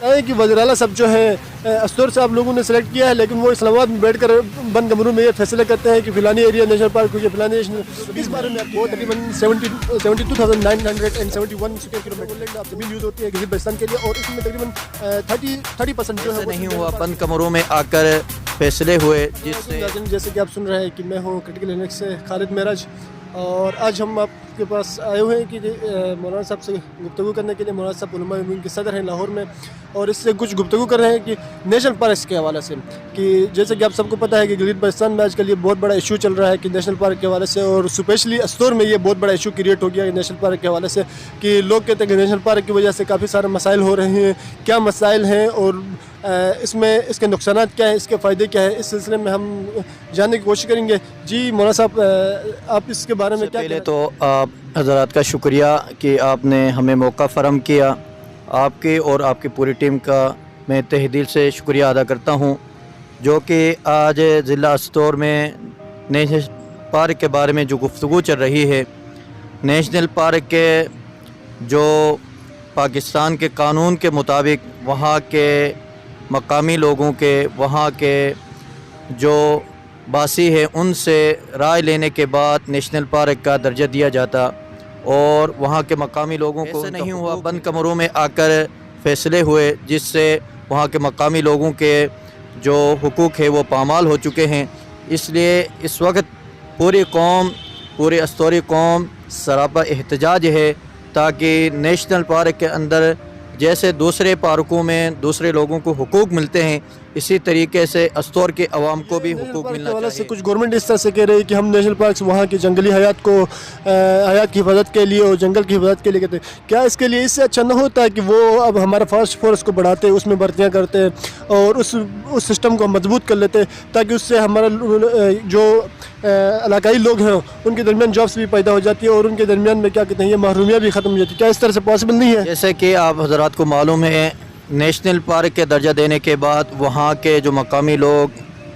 کہ وزیر اعلیٰ صاحب جو ہے استور صاحب لوگوں نے سلیکٹ کیا ہے، لیکن وہ اسلام آباد میں بیٹھ کر بند کمروں میں یہ فیصلہ کرتے ہیں کہ فلانی ایریا نیشنل پارک ہو یا فلانی اس بارے میں وہ تقریباً 72,971 اسکوائر کلومیٹر لینڈ آپ زمین یوز ہوتی ہے گلگت بلتستان کے لیے، اور اس میں تقریباً 30% جو ہے نہیں ہوا بند کمروں میں آ کر فیصلے ہوئے، جس سے جیسے کہ آپ سن رہے ہیں کہ میں ہوں کرٹیکل انڈیکس سے خالد معراج، اور آج ہم آپ کے پاس آئے ہوئے ہیں کہ مولانا صاحب سے گفتگو کرنے کے لیے۔ مولانا صاحب علماء ہند کے صدر ہیں لاہور میں، اور اس سے کچھ گفتگو کر رہے ہیں کہ نیشنل پارکس کے حوالے سے، کہ جیسے کہ آپ سب کو پتہ ہے کہ گلگت بلتستان میں آج کل یہ بہت بڑا ایشو چل رہا ہے کہ نیشنل پارک کے حوالے سے، اور اسپیشلی استور میں یہ بہت بڑا ایشو کریٹ ہو گیا ہے نیشنل پارک کے حوالے سے، کہ لوگ کہتے ہیں کہ نیشنل پارک کی وجہ سے کافی سارے مسائل ہو رہے ہیں۔ کیا مسائل ہیں اور اس میں اس کے نقصانات کیا ہیں، اس کے فائدے کیا ہیں، اس سلسلے میں ہم جاننے کی کوشش کریں گے۔ جی مولانا صاحب، آپ اس کے بارے میں کیا پہلے تو آپ حضرات کا شکریہ کہ آپ نے ہمیں موقع فراہم کیا، آپ کے اور آپ کی پوری ٹیم کا میں تہہ دل سے شکریہ ادا کرتا ہوں، جو کہ آج ضلع استور میں نیشنل پارک کے بارے میں جو گفتگو چل رہی ہے۔ نیشنل پارک کے جو پاکستان کے قانون کے مطابق وہاں کے مقامی لوگوں کے، وہاں کے جو باسی ہے ان سے رائے لینے کے بعد نیشنل پارک کا درجہ دیا جاتا، اور وہاں کے مقامی لوگوں کو ایسا نہیں ہوا بند کمروں میں آ کر فیصلے ہوئے، جس سے وہاں کے مقامی لوگوں کے جو حقوق ہے وہ پامال ہو چکے ہیں۔ اس لیے اس وقت پوری استوری قوم سراپا احتجاج ہے، تاکہ نیشنل پارک کے اندر جیسے دوسرے پارکوں میں دوسرے لوگوں کو حقوق ملتے ہیں، اسی طریقے سے استور کے عوام کو بھی حقوق ملنا چاہیے۔ کچھ گورنمنٹ اس طرح سے کہہ رہی ہے کہ ہم نیشنل پارکس وہاں کی جنگلی حیات کی حفاظت کے لیے اور جنگل کی حفاظت کے لیے کہتے ہیں۔ کیا اس کے لیے اس سے اچھا نہ ہوتا ہے کہ وہ اب ہمارا فاسٹ فورس کو بڑھاتے ہیں، اس میں بھرتیاں کرتے ہیں اور اس سسٹم کو مضبوط کر لیتے ہیں، تاکہ اس سے ہمارا جو علاقائی لوگ ہیں ان کے درمیان جابس بھی پیدا ہو جاتی ہے، اور ان کے درمیان میں کیا کہتے ہیں یہ محرومیاں بھی ختم ہو جاتی ہے۔ کیا اس طرح سے پاسبل نہیں ہے؟ جیسے کہ آپ حضرات کو معلوم ہے، نیشنل پارک کے درجہ دینے کے بعد وہاں کے جو مقامی لوگ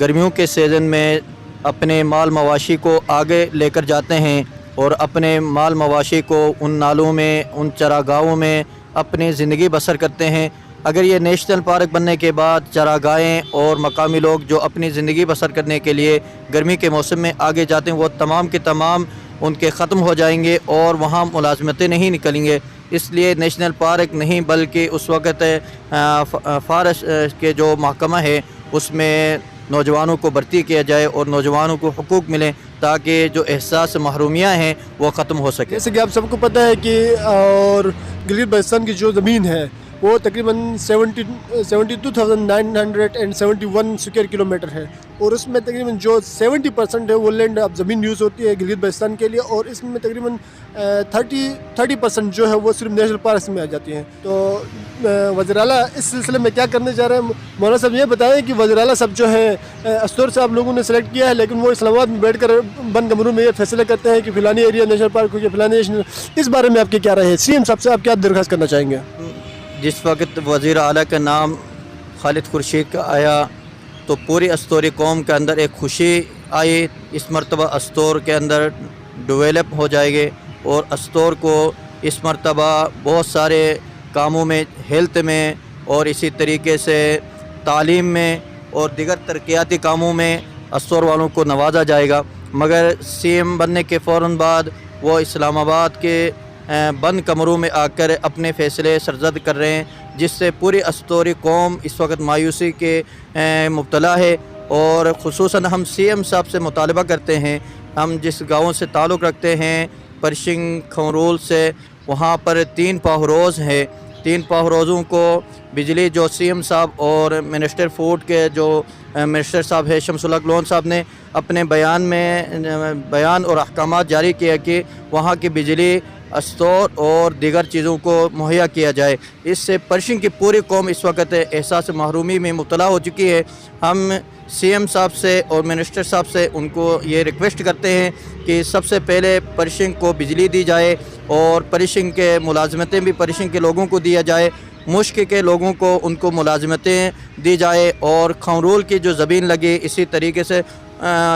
گرمیوں کے سیزن میں اپنے مال مواشی کو آگے لے کر جاتے ہیں، اور اپنے مال مواشی کو ان نالوں میں، ان چراگاہوں میں اپنی زندگی بسر کرتے ہیں۔ اگر یہ نیشنل پارک بننے کے بعد چراگاہیں اور مقامی لوگ جو اپنی زندگی بسر کرنے کے لیے گرمی کے موسم میں آگے جاتے ہیں، وہ تمام کے تمام ان کے ختم ہو جائیں گے، اور وہاں ملازمتیں نہیں نکلیں گے۔ اس لیے نیشنل پارک نہیں بلکہ اس وقت فارسٹ کے جو محکمہ ہے اس میں نوجوانوں کو بھرتی کیا جائے اور نوجوانوں کو حقوق ملیں، تاکہ جو احساس محرومیاں ہیں وہ ختم ہو سکے۔ جیسے کہ آپ سب کو پتہ ہے کہ اور گلگت بلتستان کی جو زمین ہے وہ تقریباً 72,971 اسکوائر کلومیٹر ہے، اور اس میں تقریباً جو 70% ہے وہ لینڈ اب زمین یوز ہوتی ہے گلگت بلتستان کے لیے، اور اس میں تقریباً 30% جو ہے وہ صرف نیشنل پارکس میں آ جاتی ہیں۔ تو وزیر اعلیٰ اس سلسلے میں کیا کرنے جا رہے ہیں؟ مولانا صاحب یہ بتائیں کہ وزیر اعلیٰ صاحب جو ہے استور صاحب لوگوں نے سلیکٹ کیا ہے، لیکن وہ اسلام آباد میں بیٹھ کر بند کمروں میں یہ فیصلہ کرتے ہیں کہ فلانی ایریا نیشنل پارک ہو یا فلانی اس بارے میں آپ کے کیا رہے ہیں؟ سی ایم صاحب سے آپ کیا درخواست کرنا چاہیں گے؟ جس وقت وزیر اعلیٰ کا نام خالد خورشید کا آیا تو پوری استوری قوم کے اندر ایک خوشی آئی۔ اس مرتبہ استور کے اندر ڈیولپ ہو جائے گے، اور استور کو اس مرتبہ بہت سارے کاموں میں، ہیلتھ میں اور اسی طریقے سے تعلیم میں اور دیگر ترقیاتی کاموں میں استور والوں کو نوازا جائے گا۔ مگر سی ایم بننے کے فوراً بعد وہ اسلام آباد کے بند کمروں میں آ کر اپنے فیصلے سرزد کر رہے ہیں، جس سے پوری استوری قوم اس وقت مایوسی کے مبتلا ہے۔ اور خصوصاً ہم سی ایم صاحب سے مطالبہ کرتے ہیں، ہم جس گاؤں سے تعلق رکھتے ہیں پرشنگ کھمرول سے، وہاں پر 3 پاہروز ہیں۔ 3 پاہروزوں کو بجلی جو سی ایم صاحب اور منسٹر فوڈ کے جو منسٹر صاحب ہے شمس الحق لون صاحب نے اپنے بیان اور احکامات جاری کیا کہ وہاں کی بجلی استور اور دیگر چیزوں کو مہیا کیا جائے۔ اس سے پرشنگ کی پوری قوم اس وقت احساس محرومی میں مبتلا ہو چکی ہے۔ ہم سی ایم صاحب سے اور منسٹر صاحب سے ان کو یہ ریکویسٹ کرتے ہیں کہ سب سے پہلے پرشنگ کو بجلی دی جائے، اور پرشنگ کے ملازمتیں بھی پرشنگ کے لوگوں کو دیا جائے، مشک کے لوگوں کو ان کو ملازمتیں دی جائے، اور کھمرول کی جو زمین لگی اسی طریقے سے